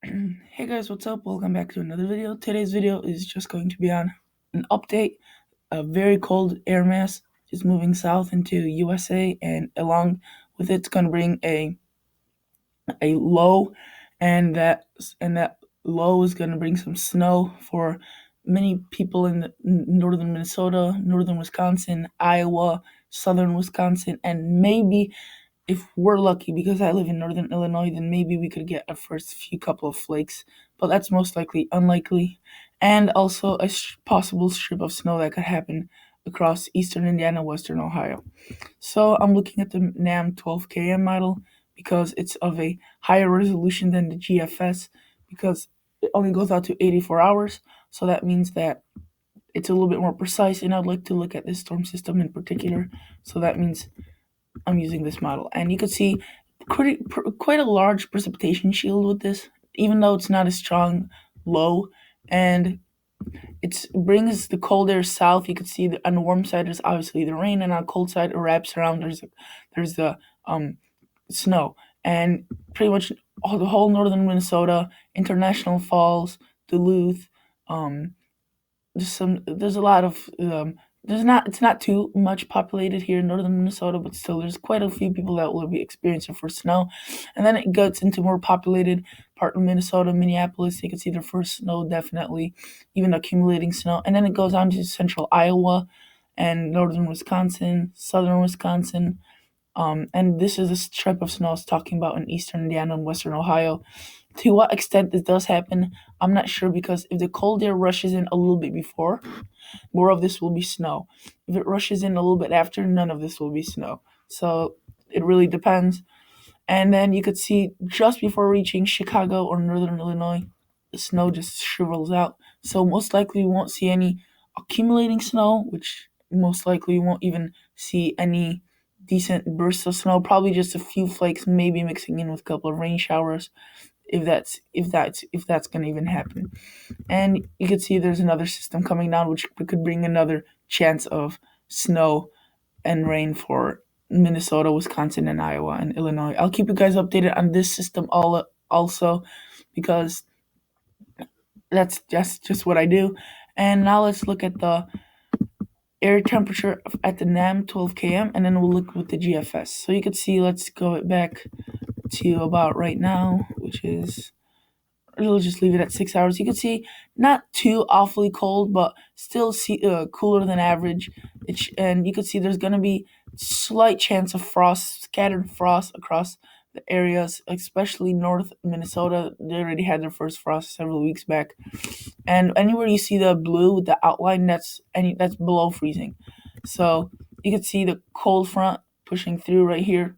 Hey guys, what's up? Welcome back to another video. Today's video is just going to be on an update. A very cold air mass is moving south into USA, and along with it's going to bring a low, and that low is going to bring some snow for many people in northern Minnesota, northern Wisconsin, Iowa, southern Wisconsin, and maybe if we're lucky, because I live in northern Illinois, then maybe we could get a first few couple of flakes, but that's most likely unlikely. And also a possible strip of snow that could happen across eastern Indiana, western Ohio. So I'm looking at the NAM 12KM model because it's of a higher resolution than the GFS, because it only goes out to 84 hours. So that means that it's a little bit more precise, and I'd like to look at this storm system in particular. So that means I'm using this model, and you can see quite a large precipitation shield with this, even though it's not a strong low, and it brings the cold air south. You can see on the warm side is obviously the rain, and on the cold side it wraps around. There's the snow, and pretty much the whole northern Minnesota, International Falls, Duluth, um, there's a lot of there's not it's not too much populated here in northern Minnesota, but still there's quite a few people that will be experiencing for snow. And then it gets into more populated part of Minnesota, Minneapolis. You can see their first snow, definitely, even accumulating snow. And then it goes on to central Iowa and northern Wisconsin, southern Wisconsin. And this is the type of snow I was talking about in eastern Indiana and western Ohio. To what extent this does happen, I'm not sure, because if the cold air rushes in a little bit before, more of this will be snow. If it rushes in a little bit after, none of this will be snow. So it really depends. And then you could see just before reaching Chicago or northern Illinois, the snow just shrivels out. So most likely we won't see any accumulating snow, which most likely we won't even see any decent bursts of snow. Probably just a few flakes, maybe mixing in with a couple of rain showers, if that's going to even happen. And you can see there's another system coming down, which could bring another chance of snow and rain for Minnesota, Wisconsin, and Iowa and Illinois. I'll keep you guys updated on this system also, because that's just what I do. And now let's look at the air temperature at the NAM 12KM, and then we'll look with the GFS. So you can see, let's go back to about right now, which is, we'll just leave it at 6 hours. You can see not too awfully cold, but still cooler than average. And you can see there's going to be slight chance of frost, scattered frost across the areas, especially north Minnesota. They already had their first frost several weeks back. And anywhere you see the blue with the outline, that's below freezing. So you can see the cold front pushing through right here.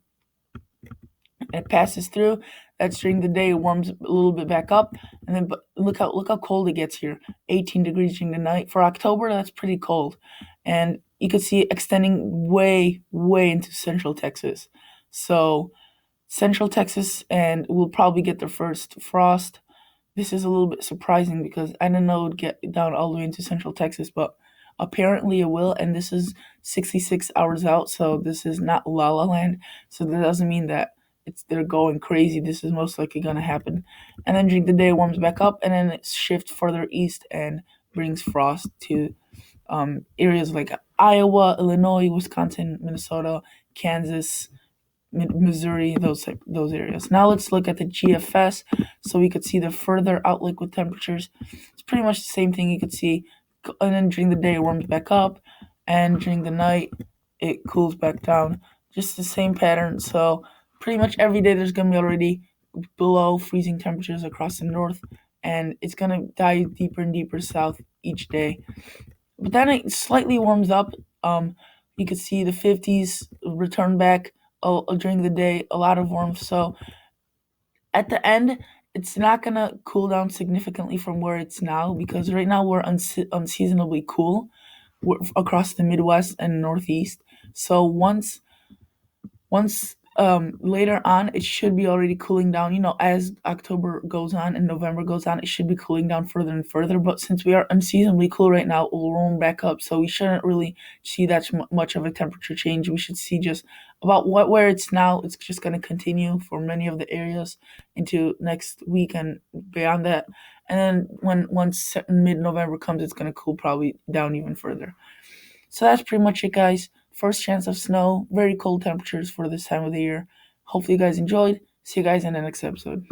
It passes through. That's during the day. It warms a little bit back up, and then look how cold it gets here. 18 degrees during the night. For October, that's pretty cold, and you can see it extending way into central Texas. So central Texas, and we'll probably get the first frost. This is a little bit surprising because I didn't know it would get down all the way into central Texas, but apparently it will. And this is 66 hours out, so this is not La La Land. So that doesn't mean that they're going crazy. This is most likely going to happen. And then during the day, it warms back up, and then it shifts further east and brings frost to areas like Iowa, Illinois, Wisconsin, Minnesota, Kansas, Missouri, those areas. Now let's look at the GFS, so we could see the further outlook with temperatures. It's pretty much the same thing. You could see, and then during the day it warms back up, and during the night it cools back down. Just the same pattern. So pretty much every day there's gonna be already below freezing temperatures across the north, and it's gonna dive deeper and deeper south each day. But then it slightly warms up. You could see the 50s return back during the day, a lot of warmth. So at the end, it's not gonna cool down significantly from where it's now, because right now we're unseasonably cool across the Midwest and Northeast. So once Later on it should be already cooling down. As October goes on and November goes on, it should be cooling down further and further. But since we are unseasonably cool right now, we'll warm back up, so we shouldn't really see that much of a temperature change. We should see just about where it's now. It's just going to continue for many of the areas into next week and beyond that. And then once mid-November comes, it's going to cool probably down even further. So that's pretty much it, guys. First chance of snow, very cold temperatures for this time of the year. Hopefully, you guys enjoyed. See you guys in the next episode.